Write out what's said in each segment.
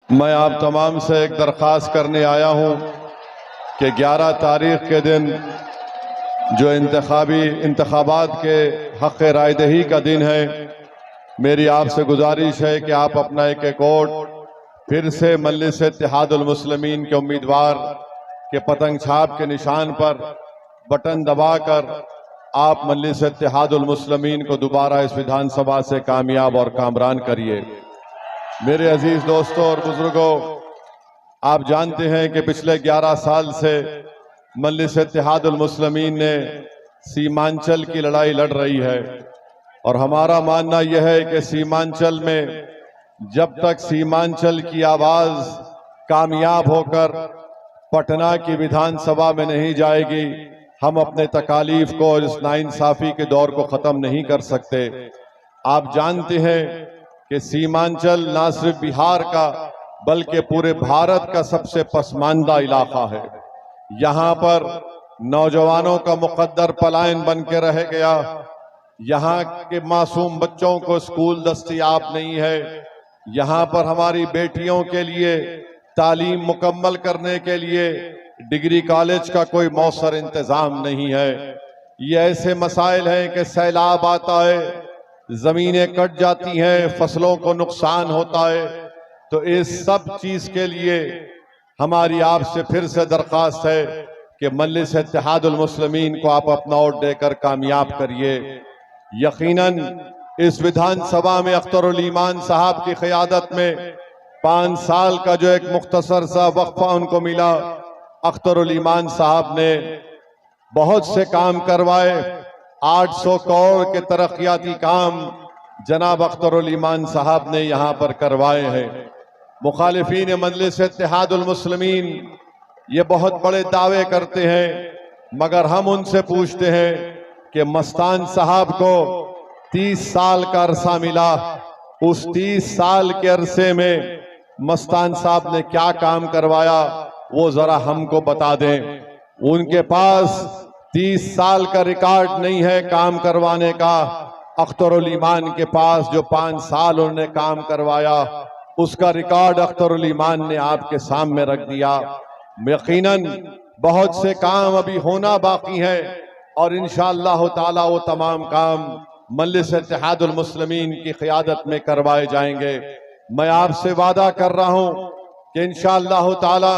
मैं आप तमाम से एक दरख्वास्त करने आया हूं कि 11 तारीख के दिन जो इंतखाबात के हक़ रायदही का दिन है, मेरी आपसे गुजारिश है कि आप अपना एक वोट फिर से मजलिस इत्तेहादुल मुस्लिमीन के उम्मीदवार के पतंग छाप के निशान पर बटन दबाकर आप मजलिस इत्तेहादुल मुस्लिमीन को दोबारा इस विधानसभा से कामयाब और कामरान करिए। मेरे अजीज दोस्तों और बुजुर्गों, आप जानते हैं कि पिछले 11 साल से मजलिस इत्तेहादुल मुस्लिमीन ने सीमांचल की लड़ाई लड़ रही है और हमारा मानना यह है कि सीमांचल में जब तक सीमांचल की आवाज कामयाब होकर पटना की विधानसभा में नहीं जाएगी, हम अपने तकालीफ को और इस नाइंसाफी के दौर को ख़त्म नहीं कर सकते। आप जानते हैं कि सीमांचल न सिर्फ बिहार का बल्कि पूरे भारत का सबसे पसमानदा इलाका है। यहाँ पर नौजवानों का मुकद्दर पलायन बन के रह गया। यहाँ के मासूम बच्चों को स्कूल दस्तयाब नहीं है। यहाँ पर हमारी बेटियों के लिए तालीम मुकम्मल करने के लिए डिग्री कॉलेज का कोई मौसर इंतजाम नहीं है। ये ऐसे मसाइल हैं कि सैलाब आता है, जमीनें कट जाती हैं, फसलों को नुकसान होता है। तो इस सब चीज के लिए हमारी आपसे फिर से दरख्वास्त है कि मजलिस इत्तेहादुल मुस्लिमीन को आप अपना वोट देकर कामयाब करिए। यकीनन इस विधानसभा में अख्तरुल ईमान साहब की क़यादत में 5 साल का जो एक मुख्तसर सा वक्फा उनको मिला, अख्तरुल ईमान साहब ने बहुत से काम करवाए। 800 करोड़ के तरक्याती काम जनाब अख्तरुल ईमान साहब ने यहाँ पर करवाए हैं। मुखालिफीन मजलिस इत्तेहादुल मुस्लिमीन ये बहुत बड़े दावे करते हैं, मगर हम उनसे पूछते हैं कि मस्तान साहब को 30 साल का अरसा मिला, उस 30 साल के अरसे में मस्तान साहब ने क्या काम करवाया वो जरा हमको बता दें। उनके पास 30 साल का रिकॉर्ड नहीं है काम करवाने का। अख्तरुल ईमान के पास जो 5 साल उन्होंने काम करवाया उसका रिकॉर्ड अख्तरुल ईमान ने आपके सामने रख दिया। यकीनन बहुत से काम अभी होना बाकी है और इंशाअल्लाह ताला वो तमाम काम मजलिस इत्तेहादुल मुस्लिमीन की क़यादत में करवाए जाएंगे। मैं आपसे वादा कर रहा हूं कि इंशाअल्लाह ताला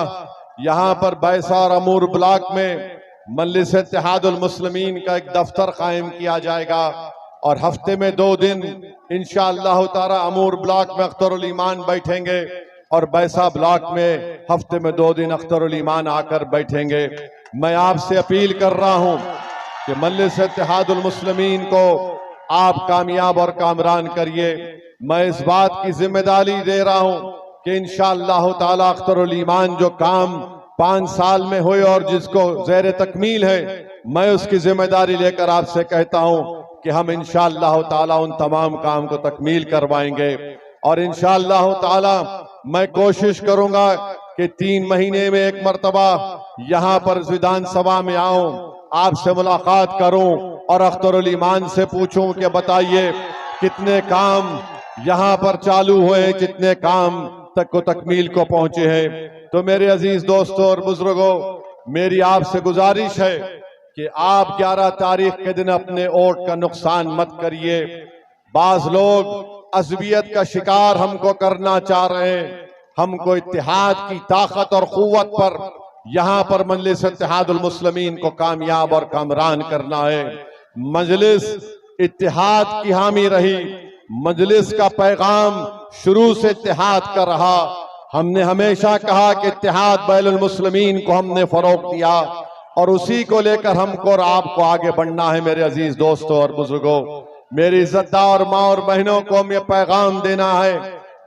यहाँ पर बैसा और अमूर ब्लॉक में मजलिस इत्तेहादुल मुस्लिमीन का एक दफ्तर कायम किया जाएगा और हफ्ते में 2 दिन इंशाअल्लाह ताला अमूर ब्लॉक में अख्तरुल ईमान बैठेंगे और बैसा ब्लॉक में हफ्ते में 2 दिन अख्तरुल ईमान आकर बैठेंगे। मैं आपसे अपील कर रहा हूं कि मजलिस इत्तेहादुल मुस्लिमीन को आप कामयाब और कामरान करिए। मैं इस बात की जिम्मेदारी दे रहा हूं कि इंशाअल्लाह ताला अख्तरुल ईमान जो काम 5 साल में हुए और जिसको ज़ेर तकमील है, मैं उसकी जिम्मेदारी लेकर आपसे कहता हूं कि हम इंशाअल्लाह ताला उन तमाम काम को तकमील करवाएंगे और इंशाअल्लाह ताला मैं कोशिश करूंगा कि 3 महीने में एक मर्तबा यहाँ पर विधानसभा में आऊं, आपसे मुलाकात करूं और अख्तरुल ईमान से पूछूं कि बताइए कितने काम यहाँ पर चालू हुए, कितने काम तक को तकमील को पहुंचे हैं। तो मेरे अजीज दोस्तों और बुजुर्गों, मेरी आपसे गुजारिश है कि आप 11 तारीख के दिन अपने वोट का नुकसान मत करिए। बाज लोग अज़बियत का शिकार हमको करना चाह रहे हैं। हमको इत्तेहाद की ताकत और कुव्वत पर यहाँ पर मजलिस इत्तेहादुल मुस्लिमीन को कामयाब और कामरान करना है। मजलिस इत्तेहाद की हामी रही, मजलिस का पैगाम शुरू से इत्तेहाद का रहा। हमने हमेशा कहा कि इत्तेहाद बैनुल मुस्लिमीन को हमने फरोग दिया और उसी को लेकर हमको और आपको आगे बढ़ना है। मेरे अजीज दोस्तों और बुजुर्गों, मेरी इज्जतदार माँ और बहनों को हम ये पैगाम देना है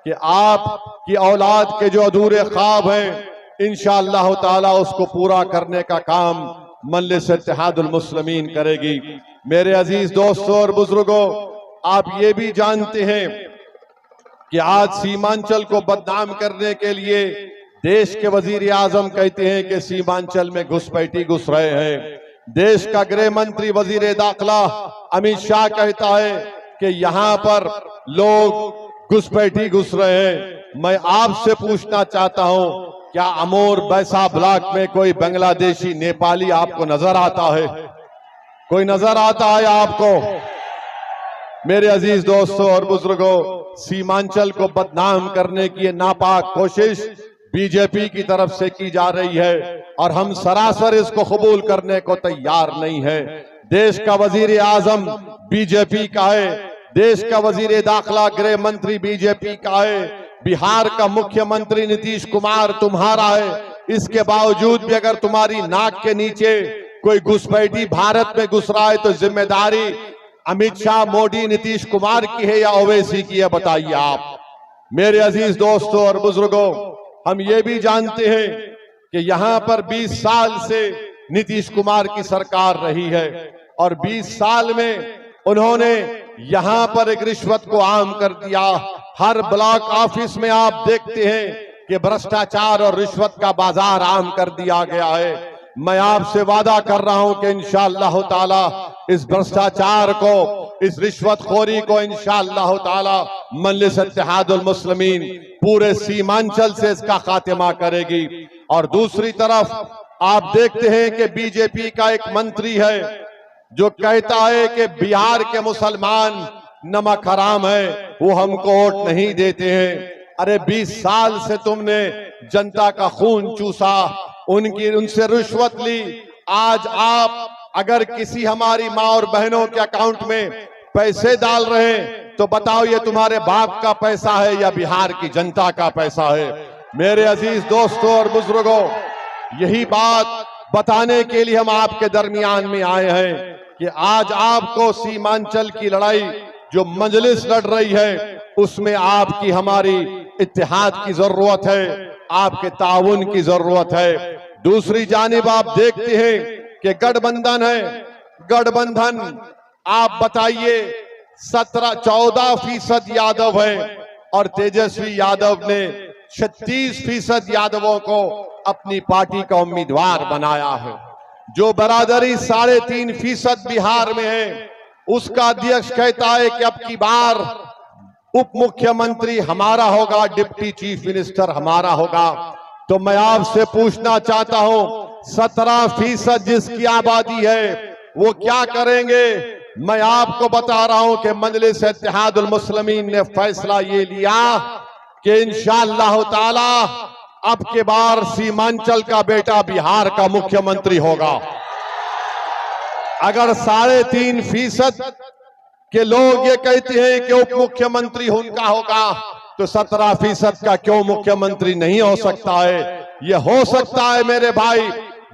कि आपकी औलाद के जो अधूरे ख्वाब हैं, इंशाअल्लाह ताला उसको पूरा करने का काम मजलिस इत्तेहादुल मुस्लिमीन करेगी। मेरे अजीज दोस्तों और बुजुर्गों, आप ये भी जानते हैं कि आज सीमांचल को बदनाम करने के लिए देश के वजीर आजम कहते हैं कि सीमांचल में घुसपैठी घुस रहे हैं। देश का गृह मंत्री वजीर दाखिला अमित शाह कहता है कि यहाँ पर लोग घुसपैठी घुस रहे हैं। मैं आपसे पूछना चाहता हूं, क्या अमोर बैसा ब्लॉक में कोई बांग्लादेशी नेपाली आपको नजर आता है? कोई नजर आता है आपको? मेरे अजीज दोस्तों और बुजुर्गों, सीमांचल को बदनाम करने की ये नापाक कोशिश बीजेपी की तरफ से की जा रही है और हम सरासर इसको कबूल करने को तैयार नहीं है। देश का वजीर आजम बीजेपी का है, देश का वजीर दाखिला गृह मंत्री बीजेपी का है, बिहार का मुख्यमंत्री नीतीश कुमार तुम्हारा है। इसके बावजूद भी अगर तुम्हारी नाक के नीचे कोई घुसपैठी भारत में घुस रहा है तो जिम्मेदारी अमित शाह, मोदी, नीतीश कुमार की है या ओवैसी की है? बताइए आप। मेरे अजीज दोस्तों और बुजुर्गों, हम ये भी जानते हैं कि यहां पर 20 साल से नीतीश कुमार की सरकार रही है और 20 साल में उन्होंने यहां पर एक रिश्वत को आम कर दिया। हर ब्लॉक ऑफिस में आप देखते हैं कि भ्रष्टाचार और रिश्वत का बाजार आम कर दिया गया है। मैं आपसे वादा कर रहा हूं कि इंशाअल्लाह ताला इस भ्रष्टाचार को, इस रिश्वतखोरी को इंशाअल्लाह ताला मजलिस इत्तेहादुल मुस्लिमीन पूरे सीमांचल से इसका खात्मा करेगी। और दूसरी तरफ आप देखते हैं कि बीजेपी का एक मंत्री है जो कहता है कि बिहार के मुसलमान नमक हराम है, वो हमको वोट नहीं देते हैं। अरे 20 साल से तुमने जनता का खून चूसा, उनसे रिश्वत ली। आज आप अगर किसी हमारी माँ और बहनों के अकाउंट में पैसे डाल रहे हैं तो बताओ ये तुम्हारे बाप का पैसा है या बिहार की जनता का पैसा है? मेरे अजीज दोस्तों और बुजुर्गों, यही बात बताने के लिए हम आपके दरमियान में आए हैं कि आज आपको सीमांचल की लड़ाई जो मजलिस लड़ रही है उसमें आपकी हमारी इत्तेहाद की जरूरत है, आपके ताउन की जरूरत है। दूसरी जानिब आप देखते हैं कि गठबंधन है, गठबंधन आप बताइए 14% यादव है और तेजस्वी यादव ने 36% यादवों को अपनी पार्टी का उम्मीदवार बनाया है। जो बरादरी 3.5% बिहार में है उसका अध्यक्ष कहता है कि अब की बार उप मुख्यमंत्री हमारा होगा, डिप्टी चीफ मिनिस्टर हमारा होगा। तो मैं आपसे पूछना चाहता हूं, 17% जिसकी आबादी है वो क्या करेंगे? मैं आपको बता रहा हूं कि मजलिस इत्तेहादुल मुस्लिमीन ने फैसला ये लिया कि इंशाअल्लाह ताला अब के बार सीमांचल का बेटा बिहार का मुख्यमंत्री होगा। अगर 3.5% के लोग ये कहते हैं कि उप मुख्यमंत्री उनका होगा तो 17% का क्यों मुख्यमंत्री नहीं हो सकता है? ये हो सकता है मेरे भाई,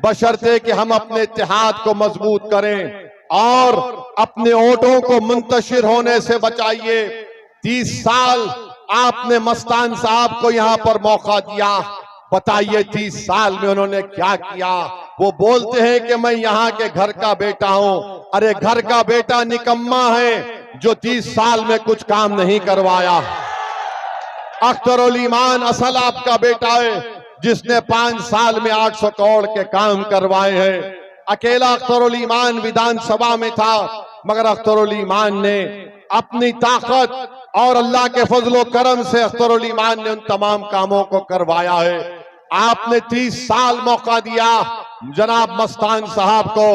बशर्ते कि हम अपने इत्तेहाद को मजबूत करें और अपने वोटों को मुंतशिर होने से बचाइए। 30 साल आपने मस्तान साहब को यहां पर मौका दिया, बताइए 30 साल में उन्होंने क्या किया? वो बोलते हैं कि मैं यहाँ के घर का बेटा हूं। अरे घर का बेटा निकम्मा है जो 30 साल में कुछ काम नहीं करवाया। अख्तरुल ईमान असल आपका बेटा है जिसने 5 साल में 800 करोड़ के काम करवाए हैं। अकेला अख्तरुल ईमान विधानसभा में था, मगर अख्तरुल ईमान ने अपनी ताकत और अल्लाह के फजलो करम से अख्तरुल ईमान ने उन तमाम कामों को करवाया है। आपने 30 साल मौका दिया जनाब मस्तान साहब को।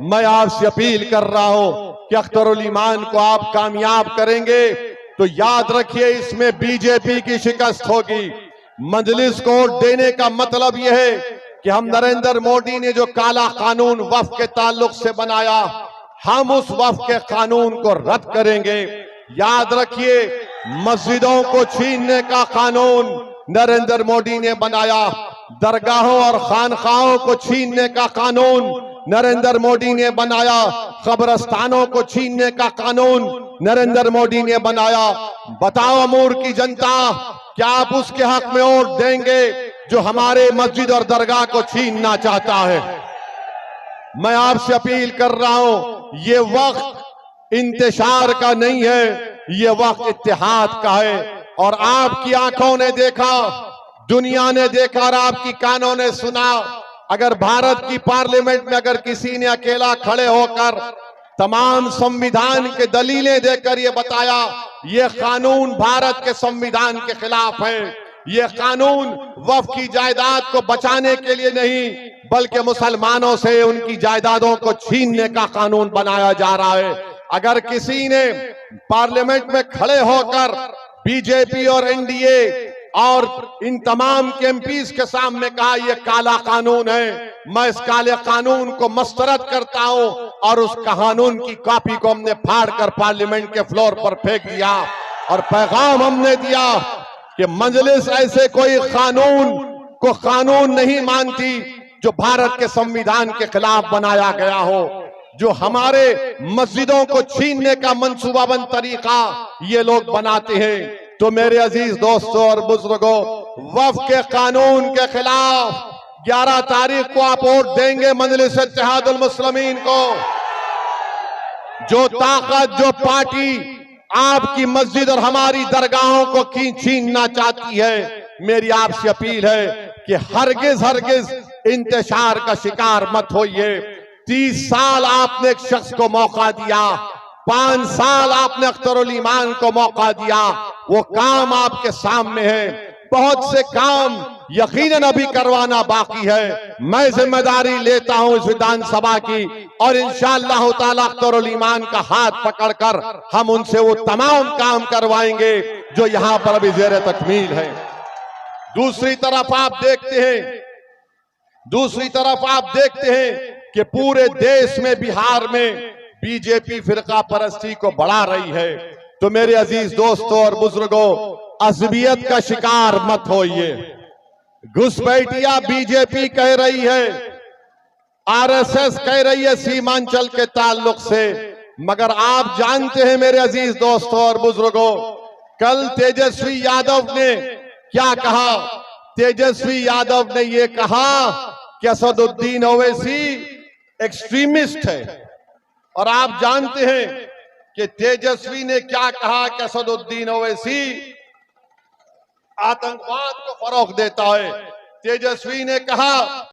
मैं आपसे अपील कर रहा हूं कि अख्तरुल ईमान को आप कामयाब करेंगे तो याद रखिए इसमें बीजेपी की शिकस्त होगी। मजलिस को वोट देने का मतलब यह है कि हम नरेंद्र मोदी ने जो काला कानून वक्फ के ताल्लुक से बनाया, हम उस वक्फ के कानून को रद्द करेंगे। याद रखिए मस्जिदों को छीनने का कानून नरेंद्र मोदी ने बनाया, दरगाहों और खानखाहों को छीनने का कानून नरेंद्र मोदी ने बनाया, कब्रस्तानों को छीनने का कानून नरेंद्र मोदी ने बनाया। बताओ अमूर की जनता, क्या आप उसके हक में वोट देंगे जो हमारे मस्जिद और दरगाह को छीनना चाहता है? मैं आपसे अपील कर रहा हूं, ये वक्त इंतशार का नहीं है, ये वक्त इत्तेहाद का है। और आपकी आंखों ने देखा, दुनिया ने देखा और आपकी कानों ने सुना। अगर भारत की पार्लियामेंट में अगर किसी ने अकेला खड़े होकर तमाम संविधान के दलीलें देकर ये बताया ये कानून भारत के संविधान के खिलाफ है। ये कानून वक्फ की जायदाद को बचाने के लिए नहीं बल्कि मुसलमानों से उनकी जायदादों को छीनने का कानून बनाया जा रहा है। अगर किसी ने पार्लियामेंट में खड़े होकर बीजेपी और एनडीए और इन तमाम के एमपीज के सामने कहा यह काला कानून है, मैं इस काले कानून को मस्तरद करता हूं और उस कानून की कॉपी को हमने फाड़कर पार्लियामेंट के फ्लोर पर फेंक दिया और पैगाम हमने दिया कि मजलिस ऐसे कोई कानून को कानून नहीं मानती जो भारत के संविधान के खिलाफ बनाया गया हो, जो हमारे मस्जिदों को छीनने का मंसूबाबंद तरीका ये लोग बनाते हैं। तो मेरे अजीज दोस्तों और बुजुर्गों, वक्फ के कानून के खिलाफ 11 तारीख को आप वोट देंगे मजलिस इत्तेहादुल मुस्लिमीन को। जो ताकत, जो पार्टी आपकी मस्जिद और हमारी दरगाहों को छीनना चाहती है, मेरी आपसे अपील है कि हरगिज इंतशार का शिकार मत होइए। 30 साल आपने एक शख्स को मौका दिया, 5 साल आपने अख्तरुल ईमान को मौका दिया, वो काम आपके सामने है। बहुत से काम यकीनन अभी करवाना बाकी है। मैं जिम्मेदारी लेता हूं इस विधानसभा की और इंशाअल्लाह ताला अख्तरुल ईमान का हाथ पकड़कर हम उनसे वो तमाम काम करवाएंगे जो यहां पर अभी ज़ेरे तकमील है। दूसरी तरफ आप देखते हैं कि पूरे देश में, बिहार में बीजेपी फिरका परस्ती को बढ़ा रही है। तो मेरे अजीज दोस्तों और बुजुर्गों, अज़बियत का शिकार मत होइए। घुसपैठिया बीजेपी कह रही है, आरएसएस कह रही है सीमांचल के ताल्लुक से, मगर आप जानते हैं मेरे अजीज दोस्तों और बुजुर्गों, कल तेजस्वी यादव ने क्या कहा? तेजस्वी यादव ने यह कहा कि असदुद्दीन ओवैसी एक्सट्रीमिस्ट है। और आप जानते हैं कि तेजस्वी ने क्या कहा कि असदुद्दीन ओवैसी आतंकवाद को फरोग देता है। तेजस्वी ने कहा